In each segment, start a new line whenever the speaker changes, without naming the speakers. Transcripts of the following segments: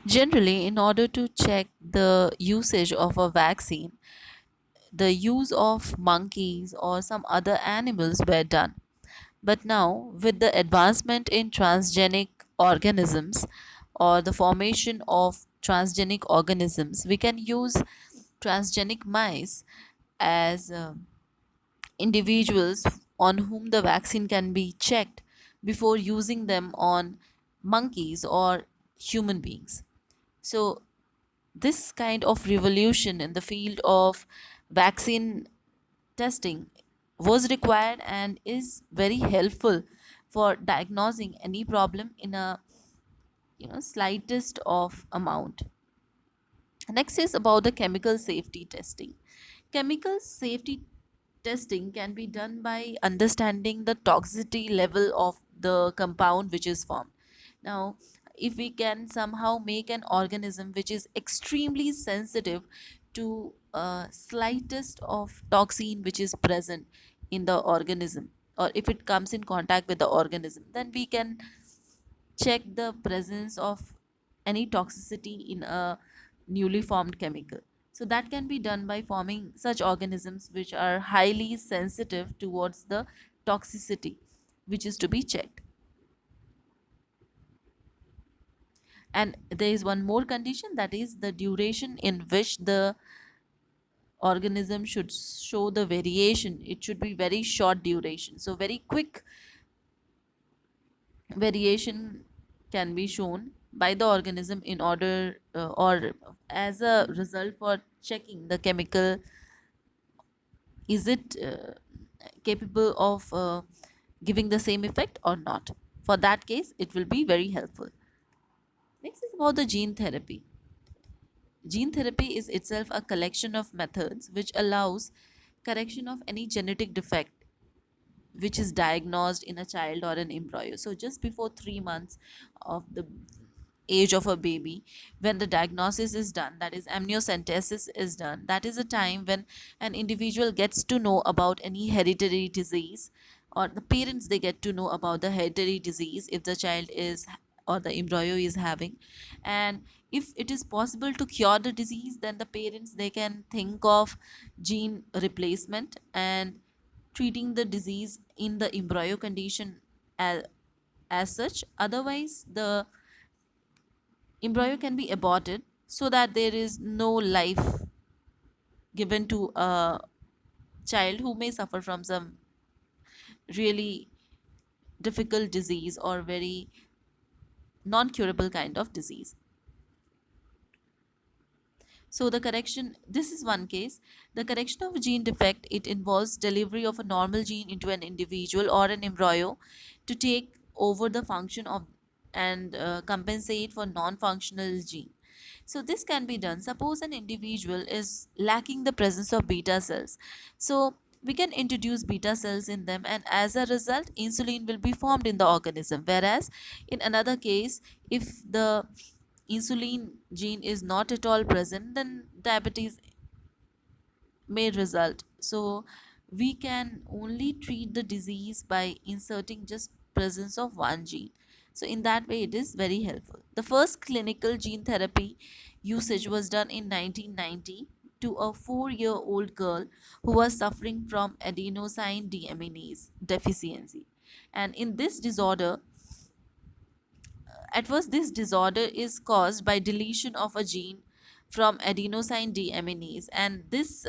Generally, in order to check the usage of a vaccine, the use of monkeys or some other animals were done. But now, with the advancement in transgenic organisms or the formation of transgenic organisms, we can use transgenic mice as individuals on whom the vaccine can be checked before using them on monkeys or human beings. So, this kind of revolution in the field of vaccine testing was required and is very helpful for diagnosing any problem in a slightest of amount. Next is about the chemical safety testing. Chemical safety testing can be done by understanding the toxicity level of the compound which is formed. Now, if we can somehow make an organism which is extremely sensitive to slightest of toxin which is present in the organism, or if it comes in contact with the organism, then we can check the presence of any toxicity in a newly formed chemical. So that can be done by forming such organisms which are highly sensitive towards the toxicity which is to be checked. And there is one more condition, that is the duration in which the organism should show the variation. It should be very short duration. So very quick variation can be shown by the organism in order or as a result for checking the chemical, is it capable of giving the same effect or not. For that case it will be very helpful. Next is about the gene therapy. Gene therapy is itself a collection of methods which allows correction of any genetic defect which is diagnosed in a child or an embryo. So just before 3 months of the age of a baby, when the diagnosis is done, that is amniocentesis is done, that is a time when an individual gets to know about any hereditary disease, or the parents they get to know about the hereditary disease if the child is or the embryo is having. And if it is possible to cure the disease, then the parents they can think of gene replacement and treating the disease in the embryo condition as such. Otherwise the embryo can be aborted so that there is no life given to a child who may suffer from some really difficult disease or very non curable kind of disease. So the correction, this is one case. The correction of a gene defect, it involves delivery of a normal gene into an individual or an embryo to take over the function of and compensate for non-functional gene. So this can be done. Suppose an individual is lacking the presence of beta cells. So we can introduce beta cells in them, and as a result insulin will be formed in the organism. Whereas in another case, if the insulin gene is not at all present, then diabetes may result. So we can only treat the disease by inserting just presence of one gene. So in that way it is very helpful. The first clinical gene therapy usage was done in 1990 to a 4-year-old girl who was suffering from adenosine deaminase deficiency. And in this disorder, at first, this disorder is caused by deletion of a gene from adenosine deaminase, and this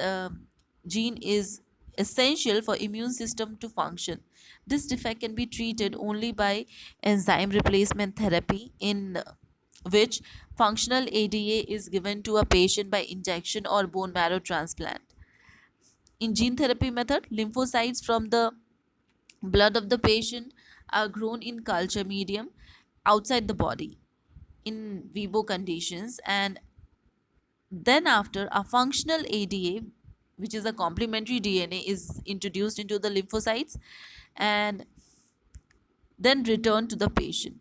gene is essential for immune system to function. This defect can be treated only by enzyme replacement therapy, in which functional ADA is given to a patient by injection or bone marrow transplant. In gene therapy method, lymphocytes from the blood of the patient are grown in culture medium outside the body in vivo conditions, and then after a functional ADA, which is a complementary DNA, is introduced into the lymphocytes and then returned to the patient.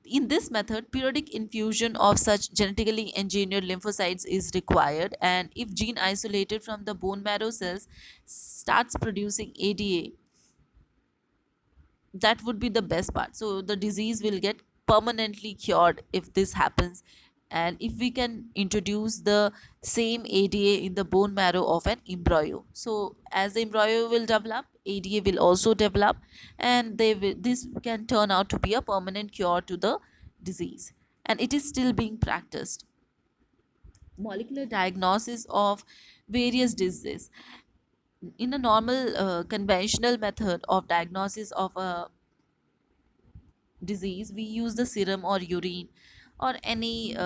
In this method, periodic infusion of such genetically engineered lymphocytes is required, and if gene isolated from the bone marrow cells starts producing ADA, that would be the best part. So the disease will get permanently cured if this happens and if we can introduce the same ADA in the bone marrow of an embryo, so as the embryo will develop, ADA will also develop, and this can turn out to be a permanent cure to the disease, and it is still being practiced. Molecular diagnosis of various diseases. In a normal conventional method of diagnosis of a disease, we use the serum or urine or any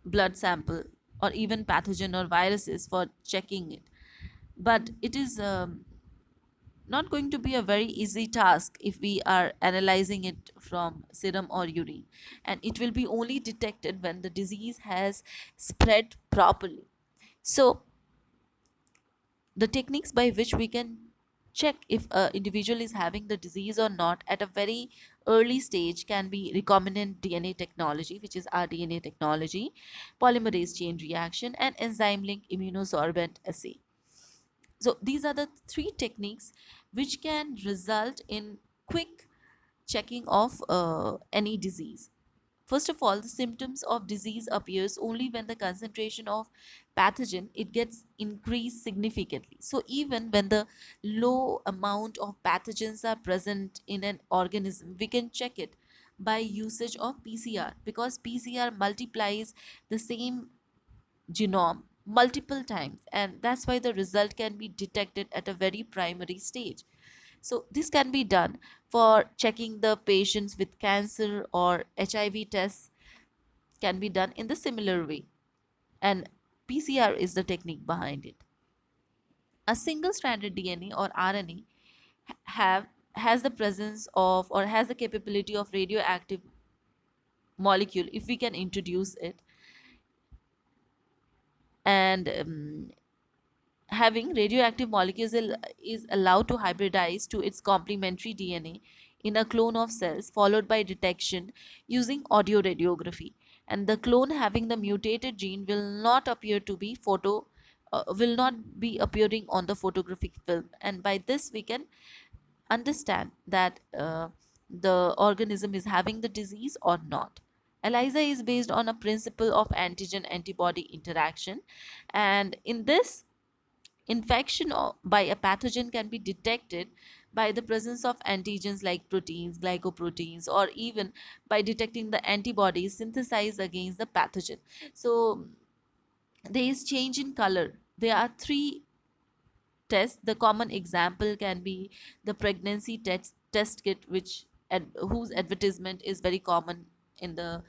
blood sample or even pathogen or viruses for checking it. But it is not going to be a very easy task if we are analyzing it from serum or urine, and it will be only detected when the disease has spread properly. So the techniques by which we can check if a individual is having the disease or not at a very early stage can be recombinant DNA technology, which is rDNA technology, polymerase chain reaction, and enzyme linked immunosorbent assay. So these are the three techniques which can result in quick checking of any disease. First of all, the symptoms of disease appears only when the concentration of pathogen it gets increased significantly. So even when the low amount of pathogens are present in an organism, we can check it by usage of PCR, because PCR multiplies the same genome multiple times, and that's why the result can be detected at a very primary stage. So this can be done for checking the patients with cancer, or HIV tests can be done in the similar way, and PCR is the technique behind it. A single stranded DNA or RNA have has the presence of, or has the capability of, radioactive molecule if we can introduce it, and having radioactive molecules is allowed to hybridize to its complementary DNA in a clone of cells, followed by detection using audio radiography. And the clone having the mutated gene will not be appearing on the photographic film, and by this we can understand that the organism is having the disease or not. ELISA is based on a principle of antigen antibody interaction, and in this, infection by a pathogen can be detected by the presence of antigens like proteins, glycoproteins, or even by detecting the antibodies synthesized against the pathogen. So there is change in color. There are three tests. The common example can be the pregnancy test kit, whose advertisement is very common in the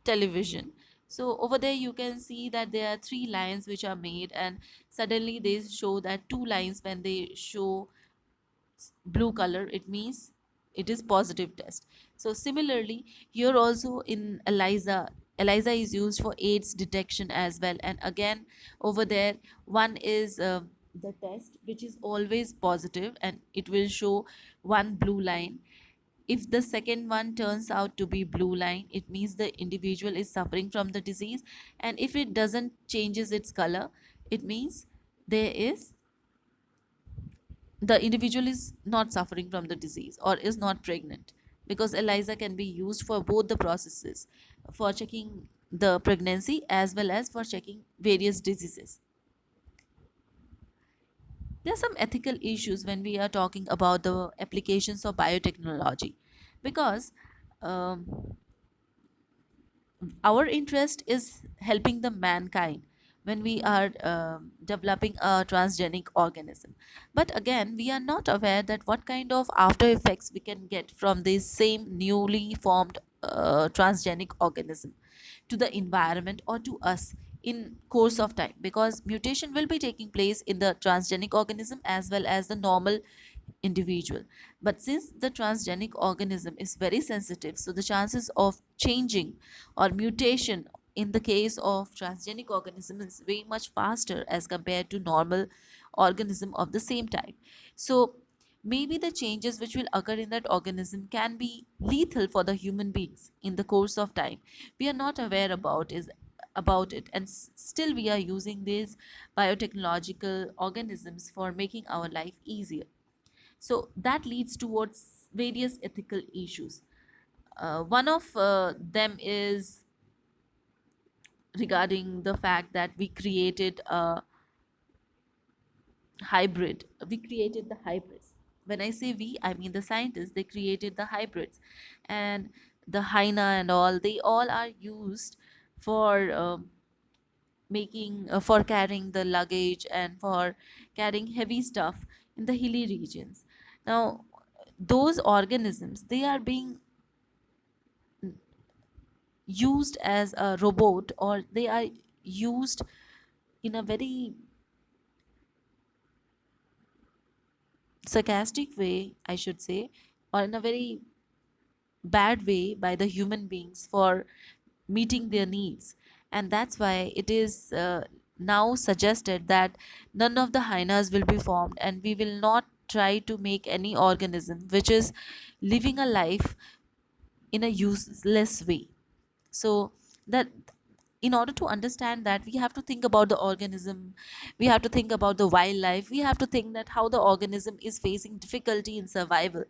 television. So over there you can see that there are three lines which are made, and suddenly they show that two lines. When they show blue color, it means it is positive test. So similarly, here also in ELISA is used for AIDS detection as well, and again over there, one is the test which is always positive, and it will show one blue line. If the second one turns out to be blue line, it means the individual is suffering from the disease, and if it doesn't changes its color, it means there is the individual is not suffering from the disease or is not pregnant, because ELISA can be used for both the processes, for checking the pregnancy as well as for checking various diseases. There are some ethical issues when we are talking about the applications of biotechnology, because um, our interest is helping the mankind when we are developing a transgenic organism. But again, we are not aware that what kind of after effects we can get from this same newly formed transgenic organism to the environment or to us in course of time, because mutation will be taking place in the transgenic organism as well as the normal individual. But since the transgenic organism is very sensitive, so the chances of changing or mutation in the case of transgenic organism is way much faster as compared to normal organism of the same type. So maybe the changes which will occur in that organism can be lethal for the human beings in the course of time. We are not aware about it, and still we are using these biotechnological organisms for making our life easier. So that leads towards various ethical issues. One of them is regarding the fact that we created a hybrid. We created the hybrids. When I say we, I mean the scientists. They created the hybrids, and the hyena and all. They all are used for making for carrying the luggage and for carrying heavy stuff in the hilly regions. Now, those organisms, they are being used as a robot, or they are used in a very sarcastic way, I should say, or in a very bad way by the human beings for meeting their needs. And that's why it is now suggested that none of the hyenas will be formed, and we will not try to make any organism which is living a life in a useless way. So that, in order to understand that, we have to think about the organism, we have to think about the wildlife, we have to think that how the organism is facing difficulty in survival.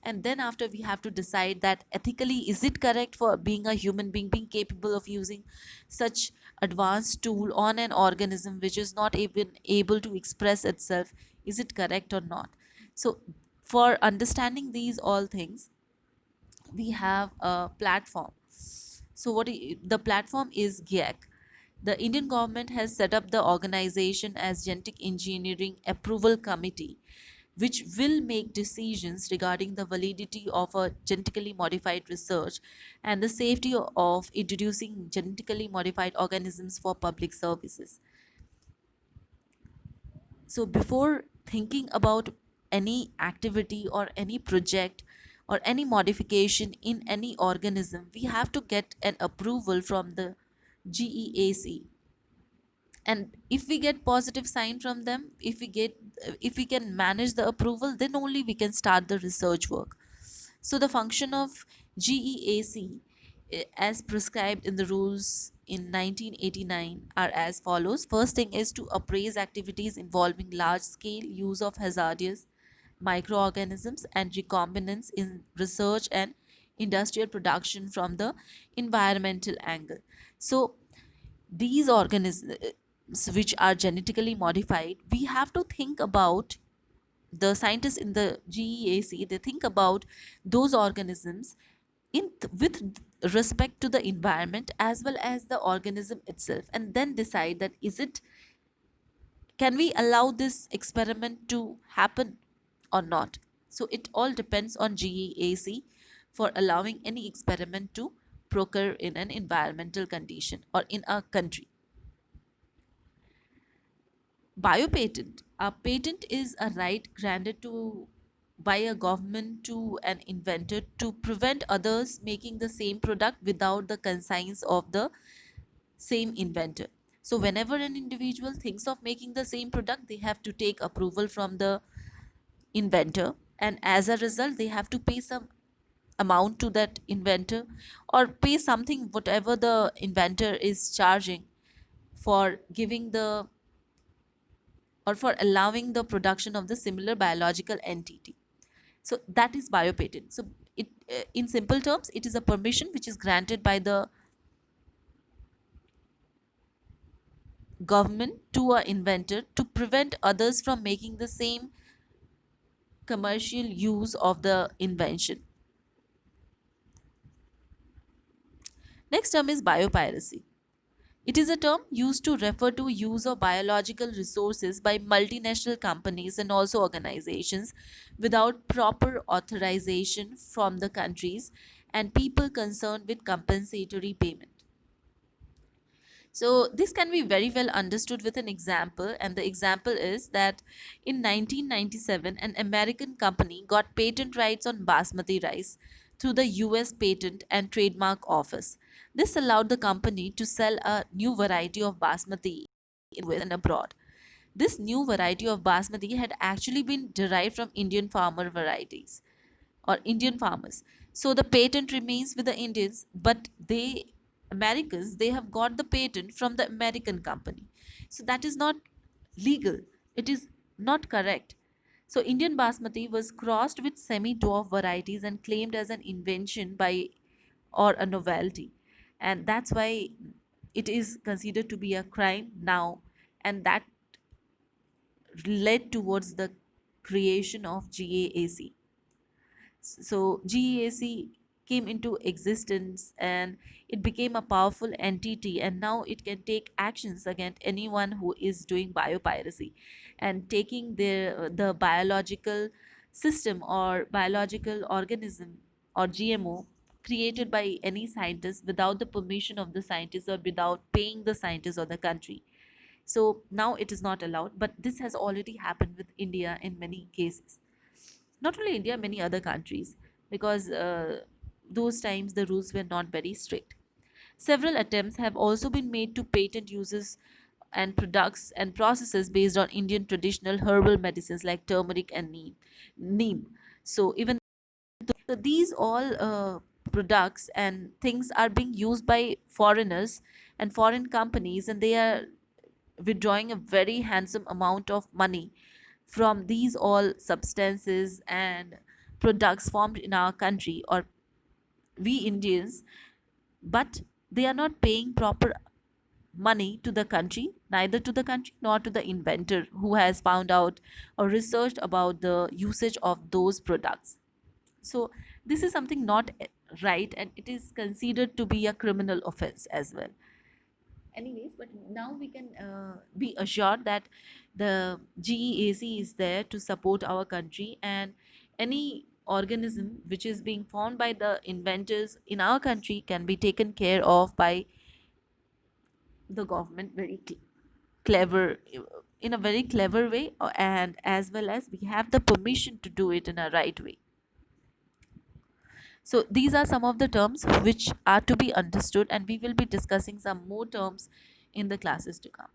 And then after, we have to decide that ethically, is it correct for being a human being being capable of using such advanced tool on an organism which is not even able to express itself? Is it correct or not? So for understanding these all things, we have a platform. So the platform is GIEC. The Indian government has set up the organization as Genetic Engineering Approval Committee, which will make decisions regarding the validity of a genetically modified research and the safety of introducing genetically modified organisms for public services. So before thinking about any activity or any project or any modification in any organism, we have to get an approval from the GEAC. And if we get positive sign from them, if we can manage the approval, then only we can start the research work. So the function of GEAC, as prescribed in the rules in 1989, are as follows. First thing is to appraise activities involving large scale use of hazardous microorganisms and recombinants in research and industrial production from the environmental angle. So these organisms which are genetically modified, we have to think about, the scientists in the GEAC, they think about those organisms with respect to the environment as well as the organism itself, and then decide that, is it, can we allow this experiment to happen or not? So it all depends on GEAC for allowing any experiment to procure in an environmental condition or in a country. Biopatent. A patent is a right granted to by a government to an inventor to prevent others making the same product without the conscience of the same inventor. So whenever an individual thinks of making the same product, they have to take approval from the inventor, and as a result, they have to pay some amount to that inventor, or pay something whatever the inventor is charging for giving the, or for allowing the production of the similar biological entity. So that is biopatent. So it, in simple terms, it is a permission which is granted by the government to a inventor to prevent others from making the same commercial use of the invention. Next term is biopiracy. It is a term used to refer to use of biological resources by multinational companies and also organizations without proper authorization from the countries and people concerned with compensatory payment. So this can be very well understood with an example, and the example is that in 1997, an American company got patent rights on basmati rice through the US Patent and Trademark Office. This allowed the company to sell a new variety of basmati in the US and abroad. This new variety of basmati had actually been derived from Indian farmer varieties or Indian farmers. So the patent remains with the Indians, but Americans, they have got the patent from the American company. So that is not legal. It is not correct. So Indian basmati was crossed with semi-dwarf varieties and claimed as an invention by or a novelty, and that's why it is considered to be a crime now, and that led towards the creation of GAAC. So GEAC came into existence and it became a powerful entity, and now it can take actions against anyone who is doing biopiracy and taking the biological system or biological organism or GMO created by any scientist without the permission of the scientist or without paying the scientist or the country. So now it is not allowed, but this has already happened with India in many cases. Not only India, many other countries, because those times the rules were not very strict. Several attempts have also been made to patent uses and products and processes based on Indian traditional herbal medicines like turmeric and neem. So even so these all products and things are being used by foreigners and foreign companies, and they are withdrawing a very handsome amount of money from these all substances and products formed in our country or we Indians, but they are not paying proper money to the country, neither to the country nor to the inventor who has found out or researched about the usage of those products. So this is something not right, and it is considered to be a criminal offense as well. Anyways, but now we can be assured that the GEAC is there to support our country, and any organism which is being found by the inventors in our country can be taken care of by the government very clever, in a very clever way, and as well as we have the permission to do it in a right way. So these are some of the terms which are to be understood, and we will be discussing some more terms in the classes to come.